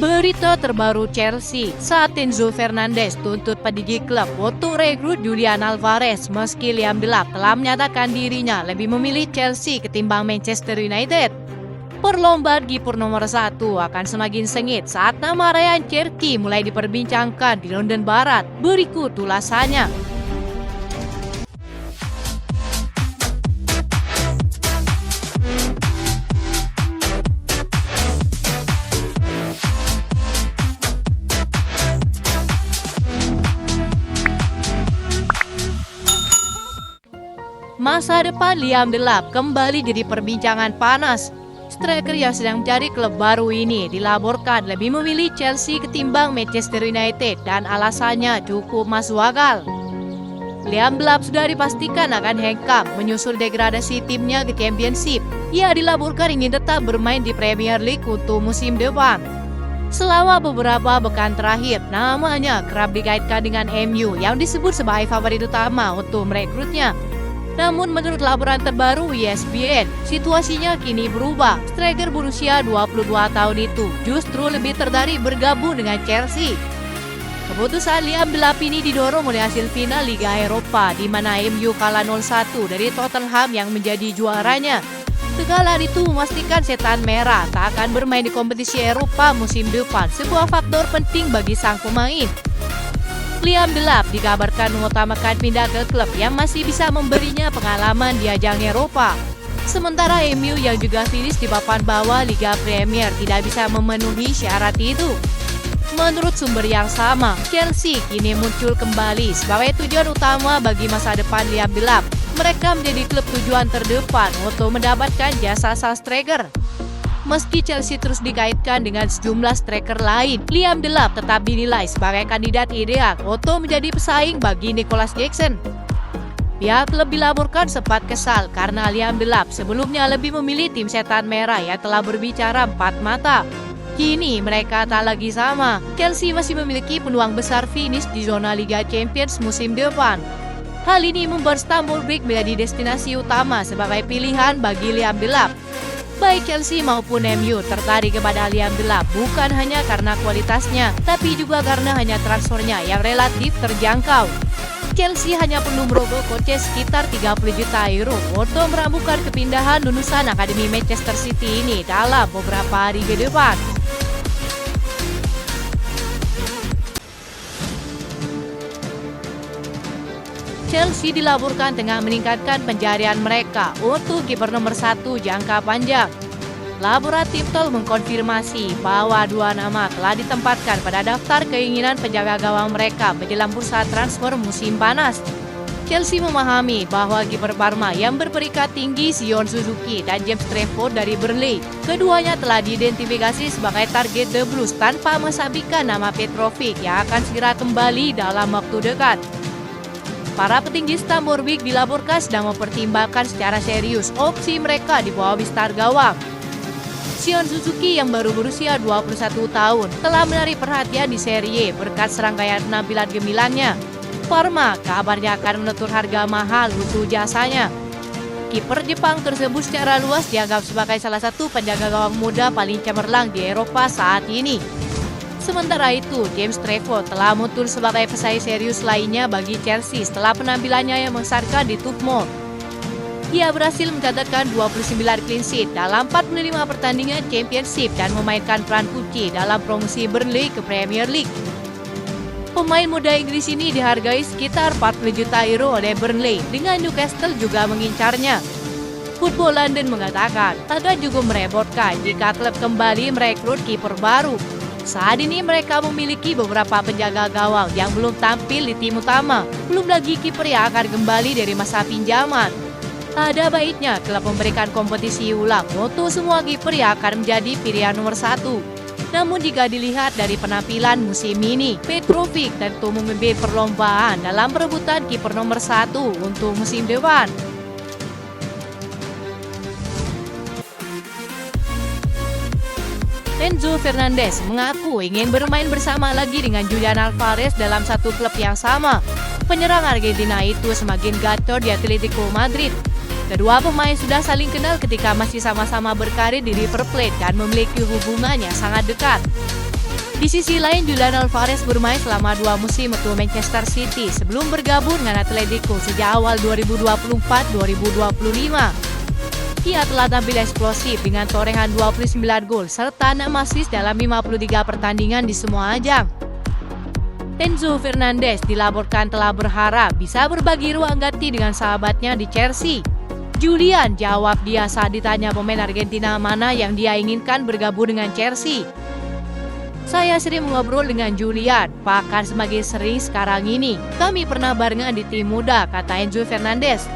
Berita terbaru Chelsea saat Enzo Fernandez tuntut pendiri klub untuk rekrut Julian Alvarez meski Liam Delap telah menyatakan dirinya lebih memilih Chelsea ketimbang Manchester United. Perlombaan kiper nomor 1 akan semakin sengit saat nama Ryan Cherki mulai diperbincangkan di London Barat. Berikut ulasannya. Masa depan Liam Delap kembali jadi perbincangan panas. Striker yang sedang mencari klub baru ini dilaporkan lebih memilih Chelsea ketimbang Manchester United dan alasannya cukup masuk akal. Liam Delap sudah dipastikan akan hengkang menyusul degradasi timnya ke Championship. Ia dilaporkan ingin tetap bermain di Premier League untuk musim depan. Selama beberapa pekan terakhir, namanya kerap dikaitkan dengan MU yang disebut sebagai favorit utama untuk merekrutnya. Namun menurut laporan terbaru ESPN, situasinya kini berubah. Striker berusia 22 tahun itu justru lebih tertarik bergabung dengan Chelsea. Keputusan Liam Delap ini didorong oleh hasil final Liga Eropa di mana MU kalah 0-1 dari Tottenham yang menjadi juaranya. Kekalahan itu memastikan setan merah tak akan bermain di kompetisi Eropa musim depan, sebuah faktor penting bagi sang pemain. Liam Delap dikabarkan mengutamakan pindah ke klub yang masih bisa memberinya pengalaman di ajang Eropa. Sementara MU yang juga finish di papan bawah Liga Premier tidak bisa memenuhi syarat itu. Menurut sumber yang sama, Chelsea kini muncul kembali sebagai tujuan utama bagi masa depan Liam Delap. Mereka menjadi klub tujuan terdepan untuk mendapatkan jasa sang striker. Meski Chelsea terus dikaitkan dengan sejumlah striker lain, Liam Delap tetap dinilai sebagai kandidat ideal untuk menjadi pesaing bagi Nicolas Jackson. Pihak klub dilaporkan sempat kesal karena Liam Delap sebelumnya lebih memilih tim setan merah yang telah berbicara empat mata. Kini mereka tak lagi sama. Chelsea masih memiliki peluang besar finish di zona Liga Champions musim depan. Hal ini membuat Stamford Bridge menjadi destinasi utama sebagai pilihan bagi Liam Delap. Baik Chelsea maupun MU tertarik kepada Liam Delap bukan hanya karena kualitasnya, tapi juga karena hanya transfernya yang relatif terjangkau. Chelsea hanya perlu merogoh kocek sekitar 30 juta euro untuk meramukan kepindahan lulusan Akademi Manchester City ini dalam beberapa hari ke depan. Chelsea dilaporkan tengah meningkatkan pencarian mereka untuk kiper nomor 1 jangka panjang. Laporan Tiptol mengkonfirmasi bahwa dua nama telah ditempatkan pada daftar keinginan penjaga gawang mereka menjelang bursa transfer musim panas. Chelsea memahami bahwa kiper Parma yang berperingkat tinggi Sion Suzuki dan James Trafford dari Burnley, keduanya telah diidentifikasi sebagai target The Blues tanpa mensabikan nama Petrovic yang akan segera kembali dalam waktu dekat. Para petinggi Stamford Bridge dilaporkan sedang mempertimbangkan secara serius opsi mereka di bawah mistar gawang. Sion Suzuki yang baru berusia 21 tahun telah menarik perhatian di Serie A berkat serangkaian penampilan gemilangnya. Parma kabarnya akan menetur harga mahal untuk jasanya. Kiper Jepang tersebut secara luas dianggap sebagai salah satu penjaga gawang muda paling cemerlang di Eropa saat ini. Sementara itu, James Trafford telah muncul sebagai pesaing serius lainnya bagi Chelsea setelah penampilannya yang mengesankan di Tottenham. Ia berhasil mencatatkan 29 clean sheet dalam 45 pertandingan Championship dan memainkan peran kunci dalam promosi Burnley ke Premier League. Pemain muda Inggris ini dihargai sekitar 40 juta euro oleh Burnley, dengan Newcastle juga mengincarnya. Football London mengatakan agak cukup merepotkan jika klub kembali merekrut kiper baru. Saat ini mereka memiliki beberapa penjaga gawang yang belum tampil di tim utama, belum lagi kiper yang akan kembali dari masa pinjaman. Ada baiknya klub memberikan kompetisi ulang untuk semua kiper yang akan menjadi pilihan nomor 1. Namun jika dilihat dari penampilan musim ini, Petrovic tentu memimpin perlombaan dalam perebutan kiper nomor 1 untuk musim depan. Enzo Fernandez mengaku ingin bermain bersama lagi dengan Julian Alvarez dalam satu klub yang sama. Penyerang Argentina itu semakin gacor di Atletico Madrid. Kedua pemain sudah saling kenal ketika masih sama-sama berkarir di River Plate dan memiliki hubungan yang sangat dekat. Di sisi lain, Julian Alvarez bermain selama 2 musim untuk Manchester City sebelum bergabung dengan Atletico sejak awal 2024-2025. Ia telah tampil eksplosif dengan torehan 29 gol serta 6 assist dalam 53 pertandingan di semua ajang. Enzo Fernandez dilaporkan telah berharap bisa berbagi ruang ganti dengan sahabatnya di Chelsea. Julian jawab dia saat ditanya pemain Argentina mana yang dia inginkan bergabung dengan Chelsea. Saya sering mengobrol dengan Julian, bahkan semakin sering sekarang ini. Kami pernah barengan di tim muda, kata Enzo Fernandez.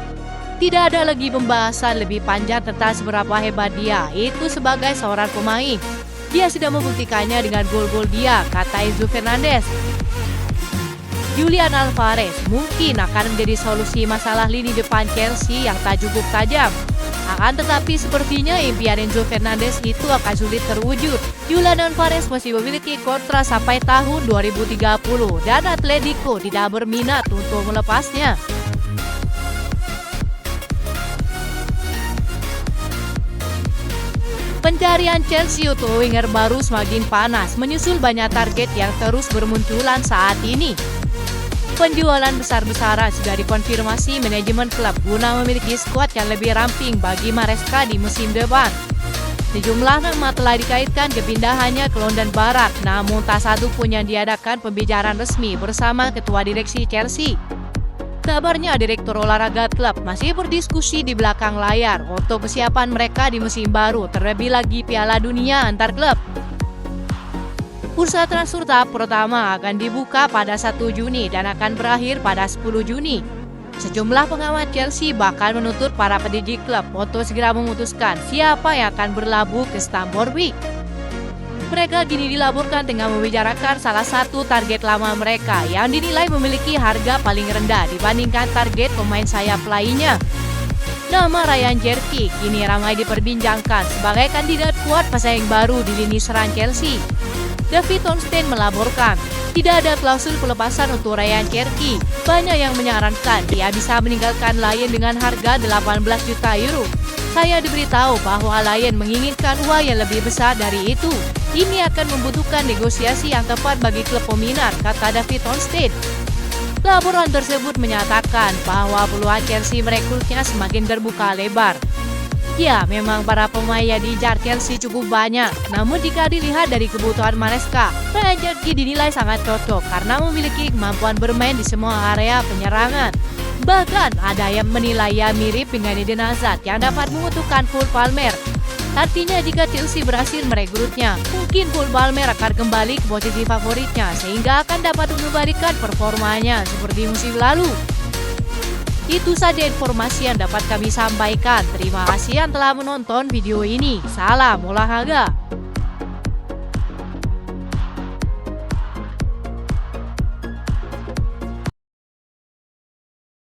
Tidak ada lagi pembahasan lebih panjang tentang seberapa hebat dia itu sebagai seorang pemain. Dia sudah membuktikannya dengan gol-gol dia, kata Enzo Fernandez. Julian Alvarez mungkin akan menjadi solusi masalah lini depan Chelsea yang tak cukup tajam. Akan tetapi sepertinya impian Enzo Fernandez itu akan sulit terwujud. Julian Alvarez masih memiliki kontrak sampai tahun 2030 dan Atletico tidak berminat untuk melepasnya. Pencarian Chelsea untuk winger baru semakin panas menyusul banyak target yang terus bermunculan saat ini. Penjualan besar-besaran sudah dikonfirmasi manajemen klub guna memiliki skuad yang lebih ramping bagi Maresca di musim depan. Sejumlah nama telah dikaitkan kepindahannya ke London Barat, namun tak satu pun yang diadakan pembicaraan resmi bersama ketua direksi Chelsea. Kabarnya direktur olahraga klub masih berdiskusi di belakang layar untuk kesiapan mereka di musim baru, terlebih lagi Piala Dunia antar klub. Bursa transfer tahap pertama akan dibuka pada 1 Juni dan akan berakhir pada 10 Juni. Sejumlah pengamat Chelsea bahkan menuntut para pendidik klub untuk segera memutuskan siapa yang akan berlabuh ke Stamford Bridge. Mereka kini dilaporkan tengah membicarakan salah satu target lama mereka yang dinilai memiliki harga paling rendah dibandingkan target pemain sayap lainnya. Nama Ryan Cherki kini ramai diperbincangkan sebagai kandidat kuat pesaing baru di lini serang Chelsea. David Ornstein melaporkan, tidak ada klausul pelepasan untuk Ryan Cherki. Banyak yang menyarankan dia bisa meninggalkan Lyon dengan harga 18 juta euro. Saya diberitahu bahwa Lyon menginginkan uang yang lebih besar dari itu. Ini akan membutuhkan negosiasi yang tepat bagi klub peminat, kata David Ornstein. Laporan tersebut menyatakan bahwa peluang Chelsea merekrutnya semakin terbuka lebar. Ya, memang para pemain yang diincar Chelsea cukup banyak. Namun jika dilihat dari kebutuhan Maresca, Ryan Cherki dinilai sangat cocok karena memiliki kemampuan bermain di semua area penyerangan. Bahkan ada yang menilai ia mirip dengan Eden Hazard yang dapat menguntungkan Cole Palmer. Artinya jika Chelsea berhasil merekrutnya, mungkin Cole Palmer akan kembali ke posisi favoritnya sehingga akan dapat mengembalikan performanya seperti musim lalu. Itu saja informasi yang dapat kami sampaikan. Terima kasih yang telah menonton video ini. Salam olahraga.